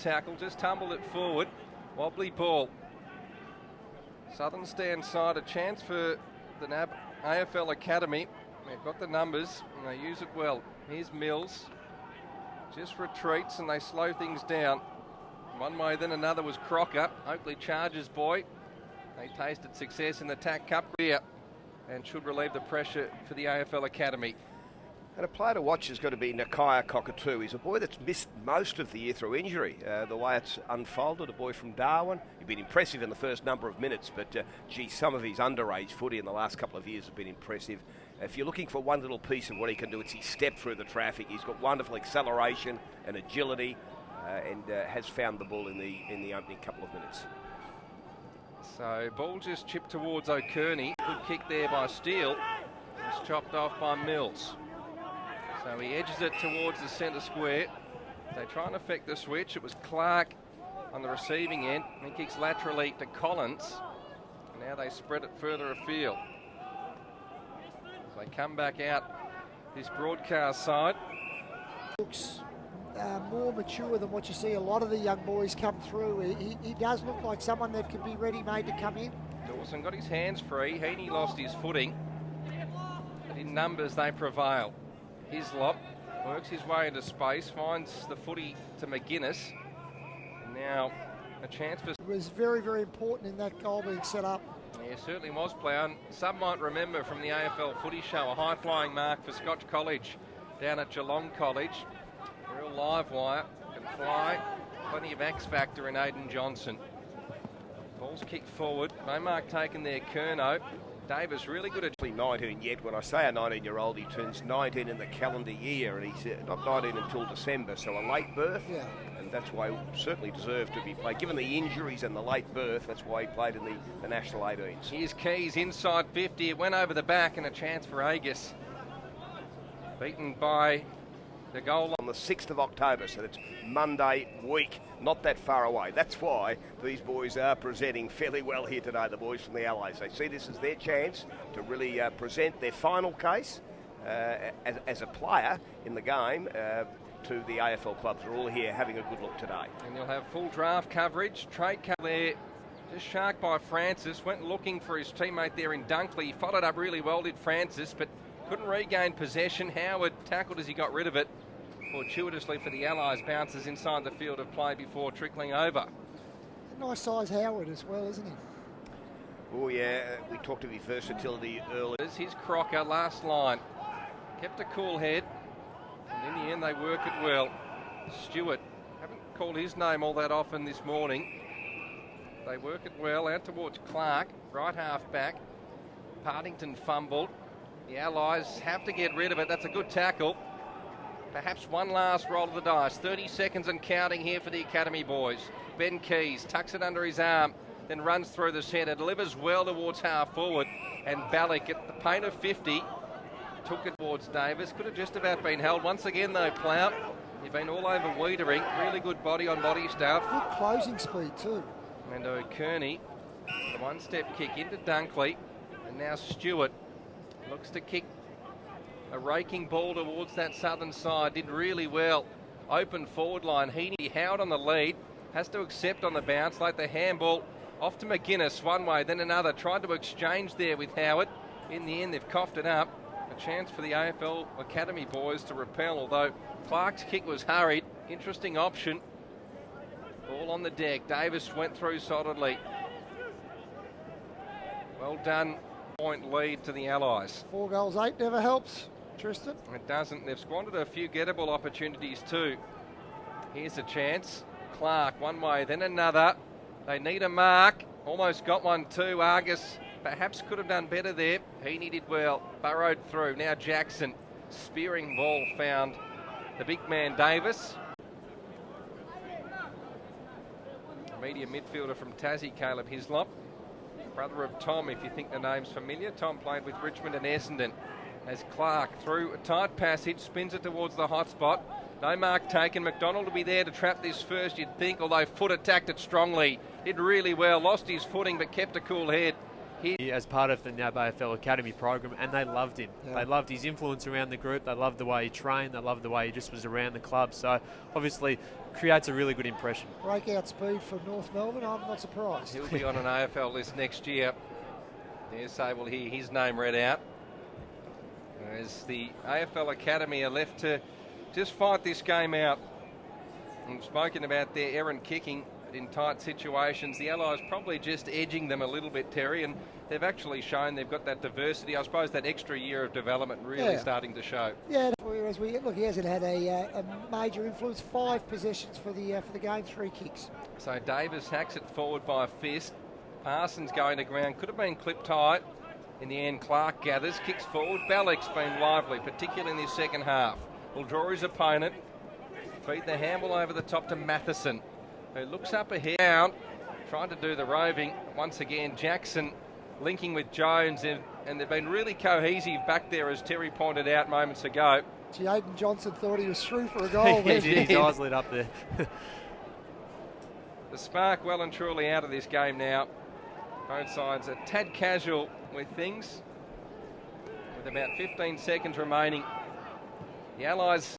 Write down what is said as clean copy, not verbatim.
Tackle, just tumbled it forward. Wobbly ball. Southern stand side, a chance for the NAB AFL Academy. They've got the numbers and they use it well. Here's Mills. Just retreats and they slow things down. One way then another was Crocker. Oakley Chargers boy. They tasted success in the TAC Cup here and should relieve the pressure for the AFL Academy. And a player to watch has got to be Nakia Cockatoo. He's a boy that's missed most of the year through injury. The way it's unfolded, a boy from Darwin. He's been impressive in the first number of minutes, but some of his underage footy in the last couple of years have been impressive. If you're looking for one little piece of what he can do, it's his step through the traffic. He's got wonderful acceleration and agility, and has found the ball in the opening couple of minutes. So ball just chipped towards O'Kearney. Good kick there by Steele. It's chopped off by Mills. So he edges it towards the centre square. They try and affect the switch. It was Clark on the receiving end. He kicks laterally to Collins. Now they spread it further afield. As they come back out this broadcast side. Looks more mature than what you see a lot of the young boys come through. He does look like someone that could be ready-made to come in. Dawson got his hands free. Heaney lost his footing. But in numbers they prevail. Hislop works his way into space, finds the footy to McGuinness. And now a chance for... It was very, very important in that goal being set up. Yeah, certainly was, Plough. Some might remember from the AFL Footy Show, a high-flying mark for Scotch College down at Geelong College. A real live wire, can fly. Plenty of X factor in Aidan Johnson. Ball's kicked forward. No mark taken there, Curnow. Davis really good at 19 yet. When I say a 19-year-old, he turns 19 in the calendar year, and he's not 19 until December, so a late birth. Yeah. And that's why he certainly deserved to be played. Given the injuries and the late birth, that's why he played in the National 18s. Here's Keys inside 50. It went over the back and a chance for Agus. Beaten by the goal on the 6th of October, so that's Monday week, not that far away. That's why these boys are presenting fairly well here today, the boys from the Allies. They see this as their chance to really present their final case as a player in the game to the AFL clubs. They're all here having a good look today. And you'll have full draft coverage. Trade cover there, just sharked by Francis. Went looking for his teammate there in Dunkley. He followed up really well, did Francis, but couldn't regain possession. Howard tackled as he got rid of it. Fortuitously for the Allies, bounces inside the field of play before trickling over. A nice size Howard as well, isn't he? Oh yeah, we talked of his versatility earlier. Here's Crocker, last line. Kept a cool head, and in the end they work it well. Stewart, haven't called his name all that often this morning. They work it well, out towards Clark, right half back. Partington fumbled. The Allies have to get rid of it. That's a good tackle. Perhaps one last roll of the dice. 30 seconds and counting here for the Academy boys. Ben Keys tucks it under his arm, then runs through the centre, delivers well towards half forward, and Ballick at the paint of 50 took it towards Davis. Could have just about been held. Once again though, Plough, you've been all over Wiedering. Really good body on body stuff. Good closing speed too. And O'Kearney, the one-step kick into Dunkley, and now Stewart looks to kick a raking ball towards that southern side. Did really well. Open forward line. Heaney, Howard on the lead. Has to accept on the bounce. Like the handball off to McGuinness. One way, then another. Tried to exchange there with Howard. In the end, they've coughed it up. A chance for the AFL Academy boys to repel, although Clark's kick was hurried. Interesting option. Ball on the deck. Davis went through solidly. Well done. Point lead to the Allies. 4 goals, 8 never helps. Tristan? It doesn't. They've squandered a few gettable opportunities too. Here's a chance. Clark, one way, then another. They need a mark. Almost got one too. Argus perhaps could have done better there. Heaney did well. Burrowed through. Now Jackson. Spearing ball found the big man Davis. Medium midfielder from Tassie, Caleb Hislop. Brother of Tom, if you think the name's familiar. Tom played with Richmond and Essendon. As Clark through a tight passage, spins it towards the hot spot. No mark taken. McDonald will be there to trap this first, you'd think, although Foot attacked it strongly. Did really well, lost his footing but kept a cool head. as part of the NAB AFL Academy program, and they loved him. Yeah. They loved his influence around the group. They loved the way he trained. They loved the way he just was around the club. So obviously creates a really good impression. Breakout speed from North Melbourne, I'm not surprised. He'll be on an AFL list next year. Yes, they will hear his name read out. As the AFL Academy are left to just fight this game out. We've spoken about their errant kicking in tight situations. The Allies probably just edging them a little bit, Terry, and they've actually shown they've got that diversity. I suppose that extra year of development really starting to show. Yeah, whereas he hasn't had a major influence. 5 possessions for the game, 3 kicks. So Davis hacks it forward by a fist. Parsons going to ground, could have been clipped tight. In the end, Clark gathers, kicks forward. Ballick's been lively, particularly in this second half. Will draw his opponent. Feed the handball over the top to Matheson, who looks up ahead, down, trying to do the roving. Once again, Jackson linking with Jones, and they've been really cohesive back there, as Terry pointed out moments ago. Gee, Aidan Johnson thought he was through for a goal. He did, his eyes lit up there. The spark well and truly out of this game now. Both sides a tad casual with things. With about 15 seconds remaining, the Allies